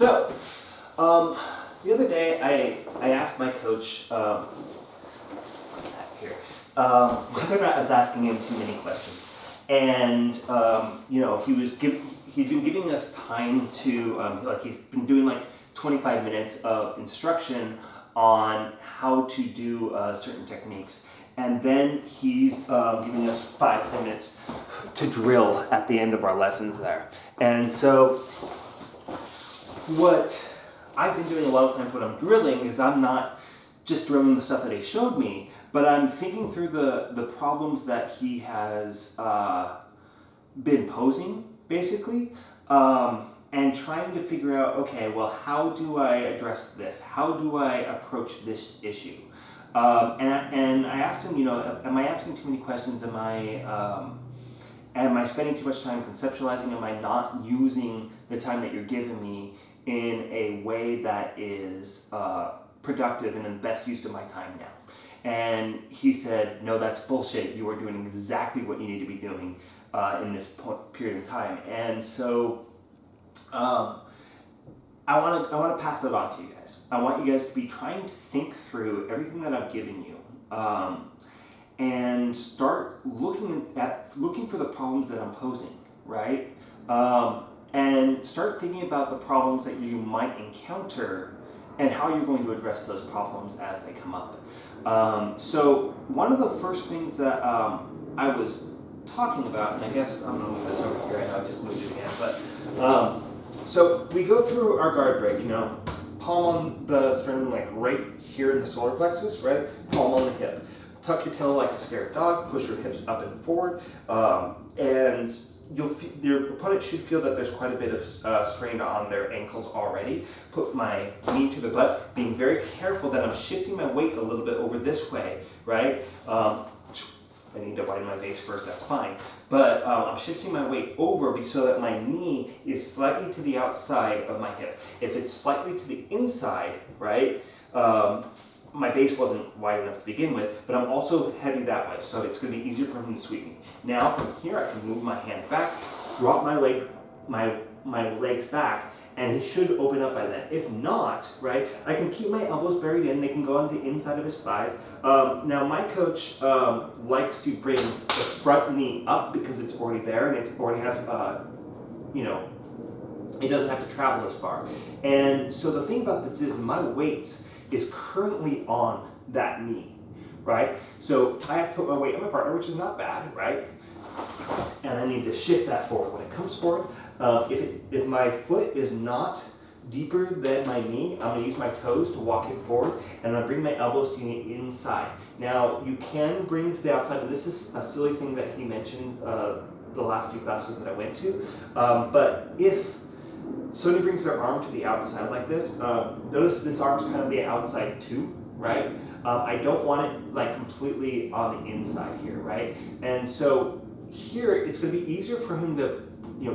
So, um, the other day I asked my coach here whether or not I was asking him too many questions, and he's been giving us time to he's been doing like 25 minutes of instruction on how to do certain techniques, and then he's giving us 5-10 minutes to drill at the end of our lessons there, and so. What I've been doing a lot of times when I'm drilling is I'm not just drilling the stuff that he showed me, but I'm thinking through the problems that he has been posing, basically, and trying to figure out, okay, well, how do I address this? How do I approach this issue? And I asked him, am I asking too many questions? Am I spending too much time conceptualizing? Am I not using the time that you're giving me in a way that is productive and in the best use of my time now? And he said, no, that's bullshit. You are doing exactly what you need to be doing in this period of time. And so I want to pass that on to you guys. I want you guys to be trying to think through everything that I've given you. And start looking for the problems that I'm posing, right? And start thinking about the problems that you might encounter and how you're going to address those problems as they come up. So one of the first things that I was talking about, and I guess I'm going to move this over here. I know I just moved it again, but so we go through our guard break. Palm on the sternum, like right here in the solar plexus, right? Palm on the hip. Tuck your tail like a scared dog, push your hips up and forward, and your opponent should feel that there's quite a bit of strain on their ankles already. Put my knee to the butt, being very careful that I'm shifting my weight a little bit over this way, right? If I need to widen my base first, that's fine. But I'm shifting my weight over so that my knee is slightly to the outside of my hip. If it's slightly to the inside, right? My base wasn't wide enough to begin with, but I'm also heavy that way, so it's going to be easier for him to sweep me. Now from here, I can move my hand back, drop my legs back, and he should open up by then. If not, right, I can keep my elbows buried in. They can go on the inside of his thighs. Now my coach likes to bring the front knee up because it's already there and it already has, it doesn't have to travel as far. And so the thing about this is my weight is currently on that knee, right? So I have to put my weight on my partner, which is not bad, right? And I need to shift that forward. When it comes forward, if my foot is not deeper than my knee, I'm gonna use my toes to walk it forward, and I'm gonna bring my elbows to the inside. Now, you can bring to the outside, and this is a silly thing that he mentioned the last few classes that I went to, but if somebody brings their arm to the outside like this, notice this arm's kind of the outside too, right? I don't want it like completely on the inside here, right? And so here, it's gonna be easier for him to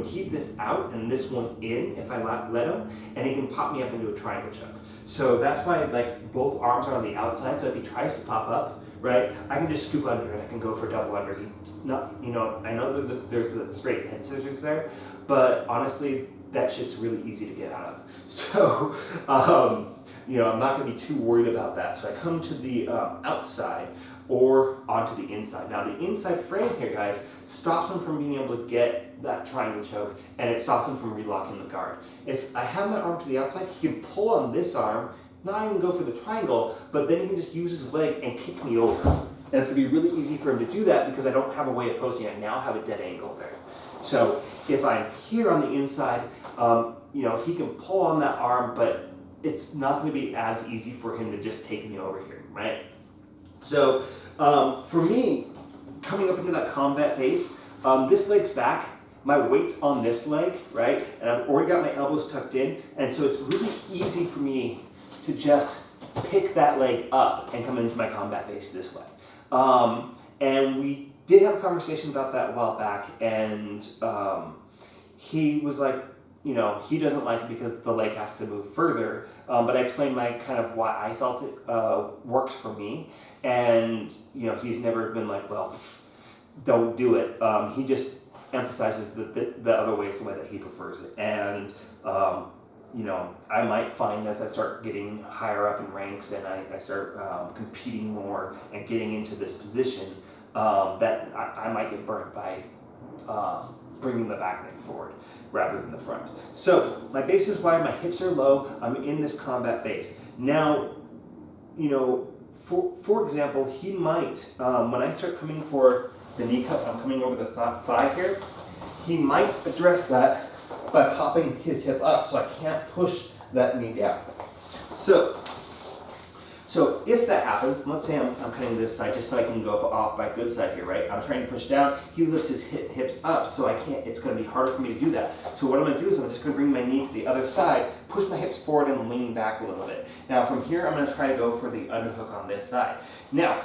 keep this out and this one in if I let him, and he can pop me up into a triangle choke. So that's why like both arms are on the outside, so if he tries to pop up, right, I can just scoop under and I can go for double under. He's not, I know that there's the straight head scissors there, but honestly, that shit's really easy to get out of. So, I'm not going to be too worried about that. So I come to the outside or onto the inside. Now the inside frame here, guys, stops him from being able to get that triangle choke, and it stops him from relocking the guard. If I have my arm to the outside, he can pull on this arm, not even go for the triangle, but then he can just use his leg and kick me over. And it's going to be really easy for him to do that because I don't have a way of posting. I now have a dead angle there. So if I'm here on the inside, he can pull on that arm, but it's not going to be as easy for him to just take me over here, right? So for me, coming up into that combat base, this leg's back, my weight's on this leg, right? And I've already got my elbows tucked in, and so it's really easy for me to just pick that leg up and come into my combat base this way. And we did have a conversation about that a while back, and he was like, he doesn't like it because the leg has to move further, but I explained my kind of why I felt it works for me, and he's never been like, well, don't do it. He just emphasizes that the other way is the way that he prefers it, and you know, I might find as I start getting higher up in ranks and I start competing more and getting into this position, that I might get burned by bringing the back leg forward rather than the front. So my base is wide, my hips are low, I'm in this combat base. Now, you know, for example, he might, when I start coming for the knee cup, I'm coming over the thigh here, he might address that by popping his hip up so I can't push that knee down. So if that happens, let's say I'm cutting this side just so I can go up off my good side here, right? I'm trying to push down, he lifts his hips up so I can't, it's gonna be harder for me to do that. So what I'm gonna do is I'm just gonna bring my knee to the other side, push my hips forward and lean back a little bit. Now from here, I'm gonna try to go for the underhook on this side. Now,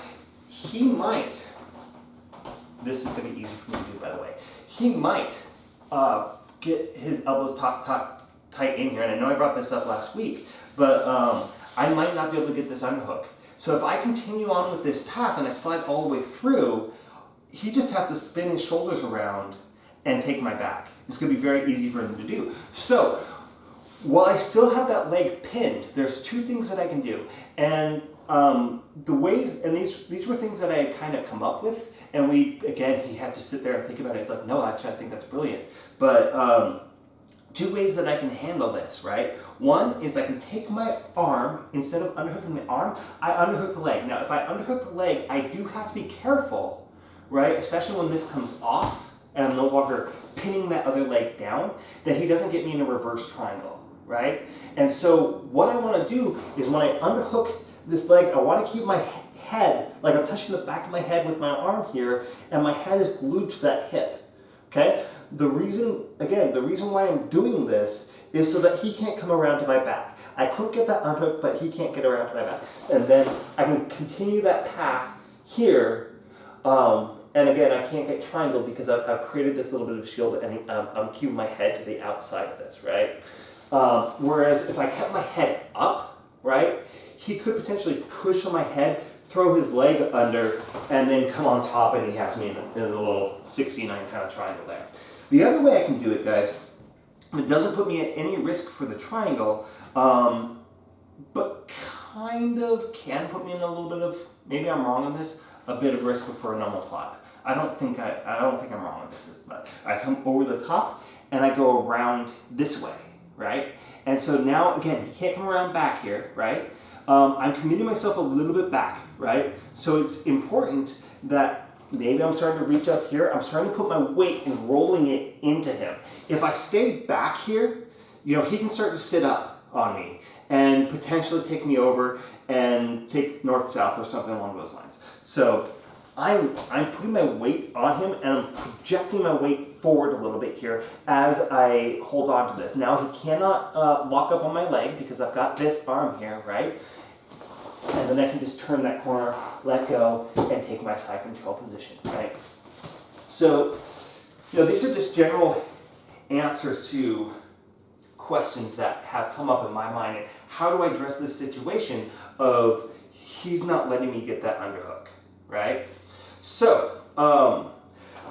he might, this is gonna be easy for me to do by the way, he might get his elbows tight in here, and I know I brought this up last week, but I might not be able to get this underhook. So if I continue on with this pass and I slide all the way through, he just has to spin his shoulders around and take my back. It's gonna be very easy for him to do. So while I still have that leg pinned, there's two things that I can do. And the ways, and these were things that I had kind of come up with, and again, he had to sit there and think about it. He's like, no, actually, I think that's brilliant. But two ways that I can handle this, right? One is I can take my arm, instead of underhooking my arm, I underhook the leg. Now, if I underhook the leg, I do have to be careful, right? Especially when this comes off, and I'm no longer pinning that other leg down, that he doesn't get me in a reverse triangle, right? And so what I want to do is when I underhook this leg, I want to keep my head, like I'm touching the back of my head with my arm here, and my head is glued to that hip, okay? The reason why I'm doing this is so that he can't come around to my back. I couldn't get that unhooked, but he can't get around to my back. And then I can continue that pass here, and again, I can't get triangle because I've created this little bit of a shield, and I'm keeping my head to the outside of this, right? Whereas if I kept my head up, right, he could potentially push on my head, throw his leg under, and then come on top, and he has me in a little 69 kind of triangle there. The other way I can do it, guys, it doesn't put me at any risk for the triangle, but kind of can put me in a little bit of, maybe I'm wrong on this, a bit of risk for a normal climb. I don't think I'm wrong on this, but I come over the top and I go around this way, right? And so now, again, he can't come around back here, right? I'm committing myself a little bit back, right? So it's important that maybe I'm starting to reach up here. I'm starting to put my weight and rolling it into him. If I stay back here, you know, he can start to sit up on me and potentially take me over and take north-south or something along those lines. So I'm putting my weight on him and I'm projecting my weight forward a little bit here as I hold on to this. Now he cannot lock up on my leg because I've got this arm here, right? And then I can just turn that corner, let go, and take my side control position, right? So, you know, these are just general answers to questions that have come up in my mind. And how do I address this situation of he's not letting me get that underhook, right? So,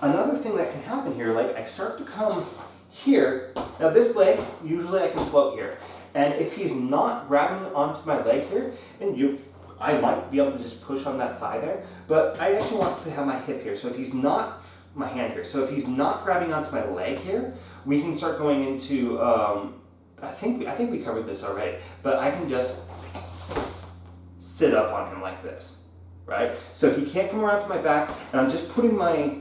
another thing that can happen here, like I start to come here. Now this leg, usually I can float here. And if he's not grabbing onto my leg here, and I might be able to just push on that thigh there, but I actually want to have my hip here. So if he's not, my hand here. So if he's not grabbing onto my leg here, we can start going into, I think we covered this already, but I can just sit up on him like this, right? So he can't come around to my back, and I'm just putting my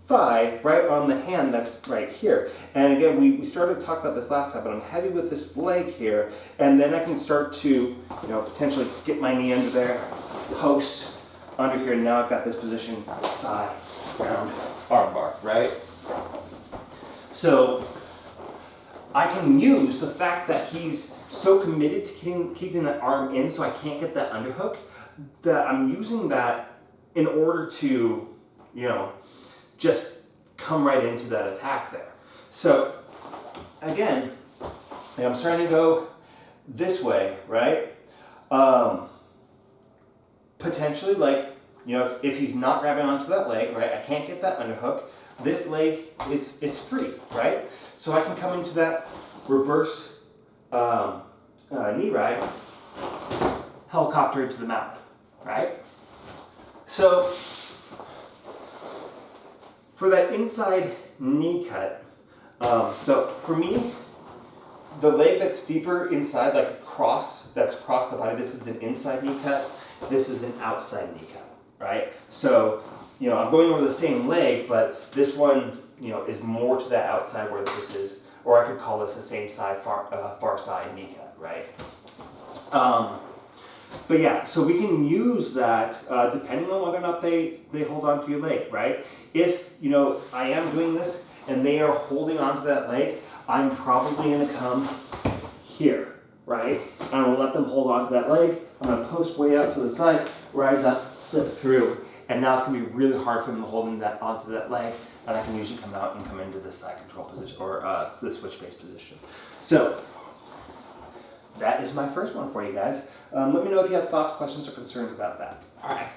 thigh right on the hand that's right here. And again, we started to talk about this last time, but I'm heavy with this leg here, and then I can start to, you know, potentially get my knee under there, post under here, and now I've got this position, thigh, ground, arm bar, right? So I can use the fact that he's so committed to keeping that arm in so I can't get that underhook, that I'm using that in order to, you know, just come right into that attack there. So again, I'm starting to go this way, right? Potentially, like, you know, if he's not grabbing onto that leg, right, I can't get that underhook. This leg is free, right? So I can come into that reverse knee ride, helicopter into the mountain, right? So for that inside knee cut, so for me, the leg that's deeper inside, like that's across the body, this is an inside knee cut, this is an outside knee cut, right? So, I'm going over the same leg, but this one, is more to the outside where this is, or I could call this the same side, far side knee cut, right? But yeah, so we can use that depending on whether or not they hold on to your leg, right? If, I am doing this and they are holding on to that leg, I'm probably going to come here, right? I'm going to let them hold on to that leg. I'm going to post way out to the side, rise up, slip through. And now it's going to be really hard for them to hold onto that leg. And I can usually come out and come into the side control position or the switch base position. So that is my first one for you guys. Let me know if you have thoughts, questions, or concerns about that. All right.